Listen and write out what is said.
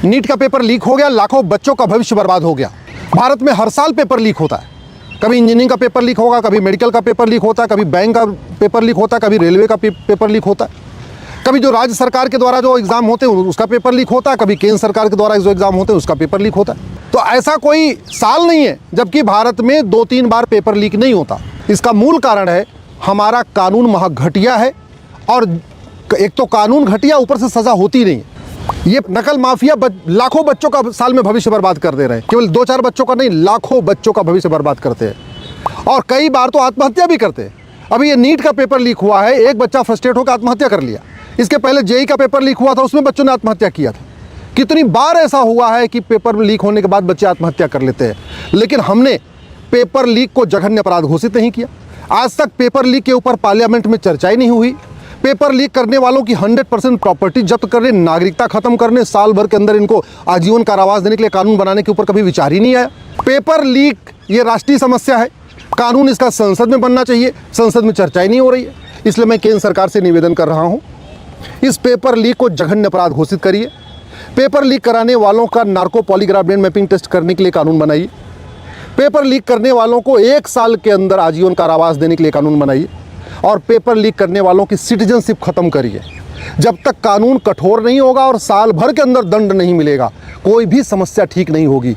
NEET का paper leak हो गया, लाखों बच्चों का भविष्य बर्बाद हो गया। भारत में हर साल पेपर लीक होता है। कभी इंजीनियरिंग का पेपर लीक होगा, कभी मेडिकल का पेपर लीक होता है, कभी बैंक का पेपर लीक होता है, कभी रेलवे का पेपर लीक होता है, कभी जो राज्य सरकार के द्वारा जो एग्ज़ाम होते हैं उसका पेपर लीक होता है, कभी केंद्र सरकार के द्वारा जो एग्ज़ाम होते हैं उसका पेपर लीक होता है। तो ऐसा कोई साल नहीं है जबकि भारत में 2-3 बार पेपर लीक नहीं होता। इसका मूल कारण है हमारा कानून महाघटिया है, और एक तो कानून घटिया, ऊपर से सज़ा होती नहीं है। ये नकल माफिया लाखों बच्चों का साल में भविष्य बर्बाद कर दे रहे हैं। केवल 2-4 बच्चों का नहीं, लाखों बच्चों का भविष्य बर्बाद करते हैं, और कई बार तो आत्महत्या भी करते हैं। अभी ये नीट का पेपर लीक हुआ है, एक बच्चा फ्रस्ट्रेट होकर आत्महत्या कर लिया। इसके पहले जेईई का पेपर लीक हुआ था, उसमें बच्चों ने आत्महत्या किया था। कितनी बार ऐसा हुआ है कि पेपर लीक होने के बाद बच्चे आत्महत्या कर लेते हैं, लेकिन हमने पेपर लीक को जघन्य अपराध घोषित नहीं किया। आज तक पेपर लीक के ऊपर पार्लियामेंट में चर्चा ही नहीं हुई। पेपर लीक करने वालों की 100% प्रॉपर्टी जब्त करने, नागरिकता खत्म करने, साल भर के अंदर इनको आजीवन कारावास देने के लिए कानून बनाने के ऊपर कभी विचार ही नहीं आया। पेपर लीक ये राष्ट्रीय समस्या है, कानून इसका संसद में बनना चाहिए, संसद में चर्चा ही नहीं हो रही है। इसलिए मैं केंद्र सरकार से निवेदन कर रहा हूँ, इस पेपर लीक को जघन्य अपराध घोषित करिए। पेपर लीक कराने वालों का narco polygraph brain mapping test करने के लिए कानून बनाइए। पेपर लीक करने वालों को 1 साल के अंदर आजीवन कारावास देने के लिए कानून बनाइए, और पेपर लीक करने वालों की सिटीजनशिप खत्म करिए। जब तक कानून कठोर नहीं होगा और साल भर के अंदर दंड नहीं मिलेगा, कोई भी समस्या ठीक नहीं होगी।